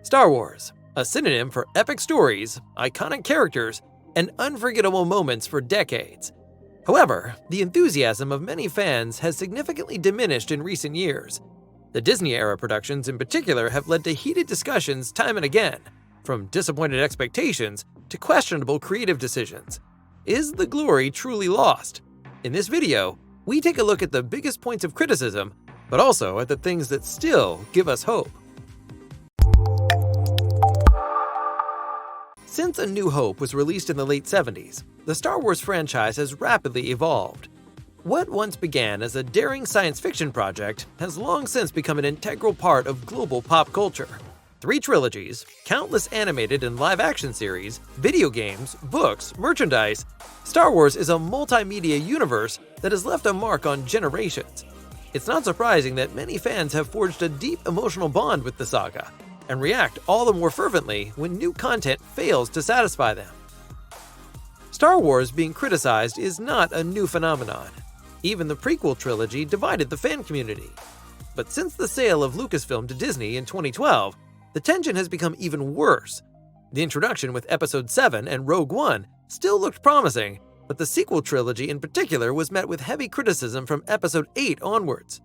Star Wars, a synonym for epic stories, iconic characters, and unforgettable moments for decades. However, the enthusiasm of many fans has significantly diminished in recent years. The Disney-era productions in particular have led to heated discussions time and again, from disappointed expectations to questionable creative decisions. Is the glory truly lost? In this video, we take a look at the biggest points of criticism, but also at the things that still give us hope. Since A New Hope was released in the late 70s, the Star Wars franchise has rapidly evolved. What once began as a daring science fiction project has long since become an integral part of global pop culture. 3 trilogies, countless animated and live-action series, video games, books, merchandise, Star Wars is a multimedia universe that has left a mark on generations. It's not surprising that many fans have forged a deep emotional bond with the saga, and react all the more fervently when new content fails to satisfy them. Star Wars being criticized is not a new phenomenon. Even the prequel trilogy divided the fan community. But since the sale of Lucasfilm to Disney in 2012, the tension has become even worse. The introduction with Episode 7 and Rogue One still looked promising, but the sequel trilogy in particular was met with heavy criticism from Episode 8 onwards.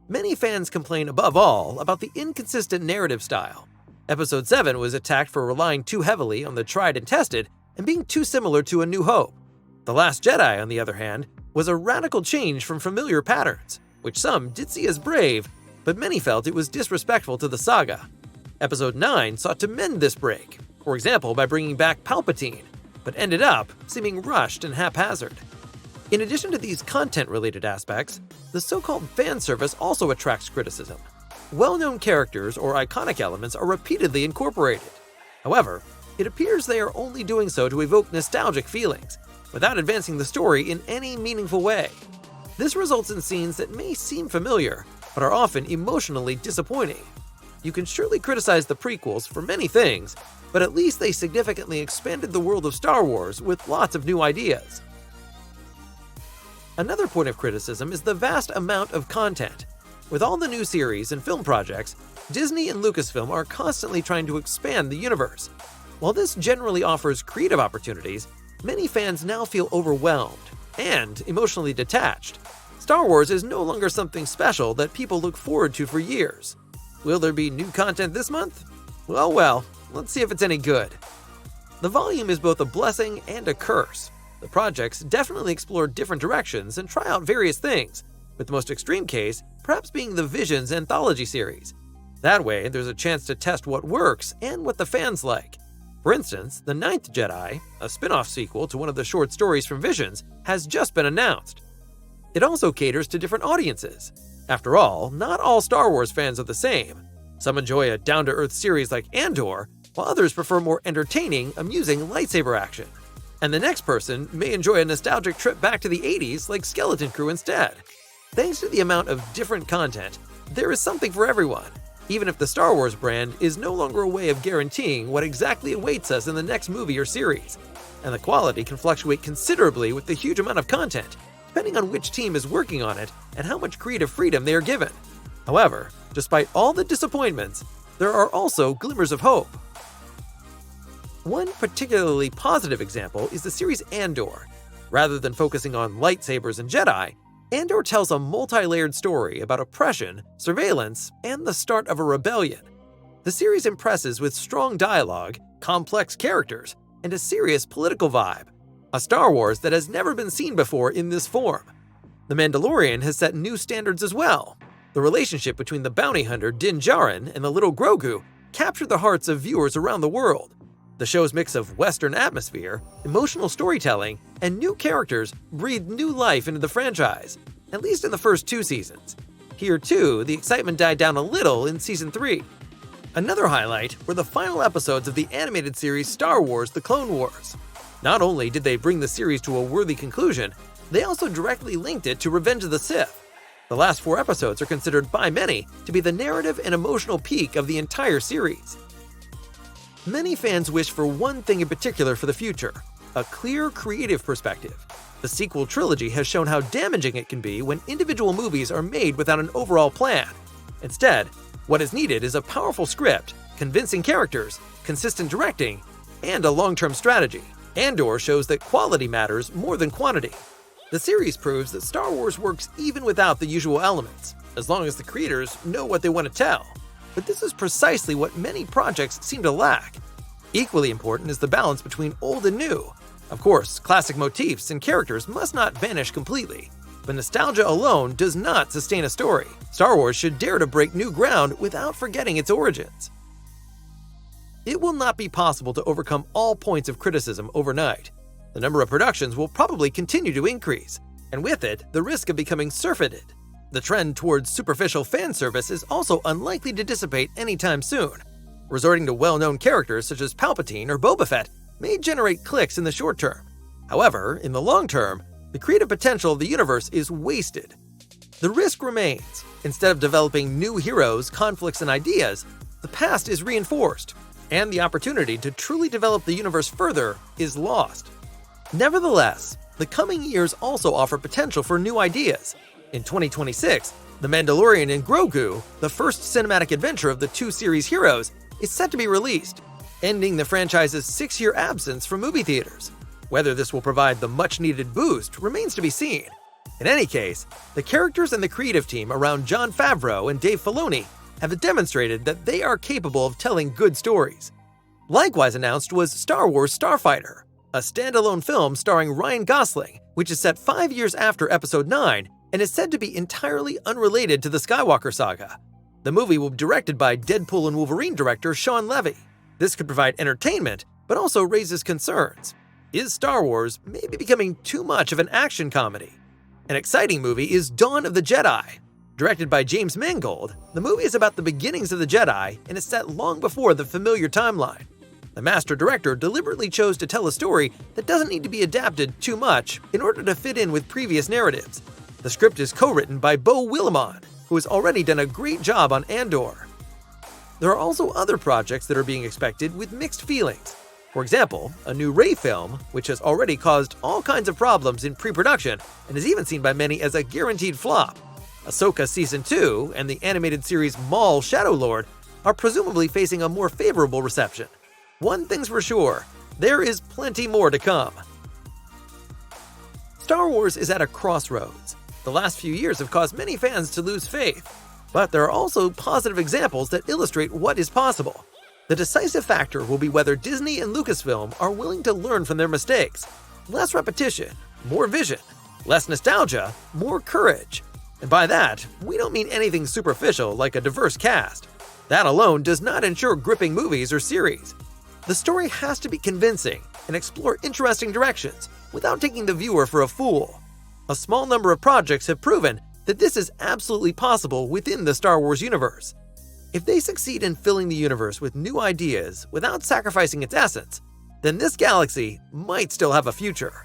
Many fans complain above all about the inconsistent narrative style. Episode 7 was attacked for relying too heavily on the tried and tested and being too similar to A New Hope. The Last Jedi, on the other hand, was a radical change from familiar patterns, which some did see as brave, but many felt it was disrespectful to the saga. Episode 9 sought to mend this break, for example by bringing back Palpatine, but ended up seeming rushed and haphazard. In addition to these content-related aspects, the so-called fan service also attracts criticism. Well-known characters or iconic elements are repeatedly incorporated. However, it appears they are only doing so to evoke nostalgic feelings, without advancing the story in any meaningful way. This results in scenes that may seem familiar, but are often emotionally disappointing. You can surely criticize the prequels for many things, but at least they significantly expanded the world of Star Wars with lots of new ideas. Another point of criticism is the vast amount of content. With all the new series and film projects, Disney and Lucasfilm are constantly trying to expand the universe. While this generally offers creative opportunities, many fans now feel overwhelmed and emotionally detached. Star Wars is no longer something special that people look forward to for years. Will there be new content this month? Well, let's see if it's any good. The volume is both a blessing and a curse. The projects definitely explore different directions and try out various things, with the most extreme case perhaps being the Visions anthology series. That way, there's a chance to test what works and what the fans like. For instance, The Ninth Jedi, a spin-off sequel to one of the short stories from Visions, has just been announced. It also caters to different audiences. After all, not all Star Wars fans are the same. Some enjoy a down-to-earth series like Andor, while others prefer more entertaining, amusing lightsaber action. And the next person may enjoy a nostalgic trip back to the 80s like Skeleton Crew instead. Thanks to the amount of different content, there is something for everyone, even if the Star Wars brand is no longer a way of guaranteeing what exactly awaits us in the next movie or series. And the quality can fluctuate considerably with the huge amount of content, depending on which team is working on it and how much creative freedom they are given. However, despite all the disappointments, there are also glimmers of hope. One particularly positive example is the series Andor. Rather than focusing on lightsabers and Jedi, Andor tells a multi-layered story about oppression, surveillance, and the start of a rebellion. The series impresses with strong dialogue, complex characters, and a serious political vibe. A Star Wars that has never been seen before in this form. The Mandalorian has set new standards as well. The relationship between the bounty hunter Din Djarin and the little Grogu captured the hearts of viewers around the world. The show's mix of Western atmosphere, emotional storytelling, and new characters breathed new life into the franchise, at least in the first 2 seasons. Here too, the excitement died down a little in Season 3. Another highlight were the final episodes of the animated series Star Wars: The Clone Wars. Not only did they bring the series to a worthy conclusion, they also directly linked it to Revenge of the Sith. The last 4 episodes are considered by many to be the narrative and emotional peak of the entire series. Many fans wish for one thing in particular for the future: a clear creative perspective. The sequel trilogy has shown how damaging it can be when individual movies are made without an overall plan. Instead, what is needed is a powerful script, convincing characters, consistent directing, and a long-term strategy. Andor shows that quality matters more than quantity. The series proves that Star Wars works even without the usual elements, as long as the creators know what they want to tell. But this is precisely what many projects seem to lack. Equally important is the balance between old and new. Of course, classic motifs and characters must not vanish completely, but nostalgia alone does not sustain a story. Star Wars should dare to break new ground without forgetting its origins. It will not be possible to overcome all points of criticism overnight. The number of productions will probably continue to increase, and with it, the risk of becoming surfeited. The trend towards superficial fan service is also unlikely to dissipate anytime soon. Resorting to well-known characters such as Palpatine or Boba Fett may generate clicks in the short term. However, in the long term, the creative potential of the universe is wasted. The risk remains. Instead of developing new heroes, conflicts, and ideas, the past is reinforced, and the opportunity to truly develop the universe further is lost. Nevertheless, the coming years also offer potential for new ideas. In 2026, The Mandalorian and Grogu, the first cinematic adventure of the two series heroes, is set to be released, ending the franchise's 6-year absence from movie theaters. Whether this will provide the much-needed boost remains to be seen. In any case, the characters and the creative team around Jon Favreau and Dave Filoni have demonstrated that they are capable of telling good stories. Likewise announced was Star Wars Starfighter, a standalone film starring Ryan Gosling, which is set 5 years after Episode 9 and is said to be entirely unrelated to the Skywalker saga. The movie will be directed by Deadpool and Wolverine director Sean Levy. This could provide entertainment, but also raises concerns. Is Star Wars maybe becoming too much of an action comedy? An exciting movie is Dawn of the Jedi. Directed by James Mangold, the movie is about the beginnings of the Jedi and is set long before the familiar timeline. The master director deliberately chose to tell a story that doesn't need to be adapted too much in order to fit in with previous narratives. The script is co-written by Beau Willimon, who has already done a great job on Andor. There are also other projects that are being expected with mixed feelings. For example, a new Rey film, which has already caused all kinds of problems in pre-production and is even seen by many as a guaranteed flop. Ahsoka Season 2 and the animated series Maul Shadow Lord are presumably facing a more favorable reception. One thing's for sure, there is plenty more to come. Star Wars is at a crossroads. The last few years have caused many fans to lose faith, but there are also positive examples that illustrate what is possible. The decisive factor will be whether Disney and Lucasfilm are willing to learn from their mistakes. Less repetition, more vision. Less nostalgia, more courage. And by that, we don't mean anything superficial like a diverse cast. That alone does not ensure gripping movies or series. The story has to be convincing and explore interesting directions without taking the viewer for a fool. A small number of projects have proven that this is absolutely possible within the Star Wars universe. If they succeed in filling the universe with new ideas without sacrificing its essence, then this galaxy might still have a future.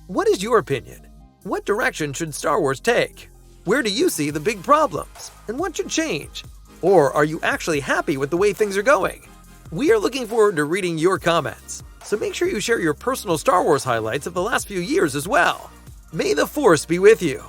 What is your opinion? What direction should Star Wars take? Where do you see the big problems? And what should change? Or are you actually happy with the way things are going? We are looking forward to reading your comments, so make sure you share your personal Star Wars highlights of the last few years as well. May the Force be with you!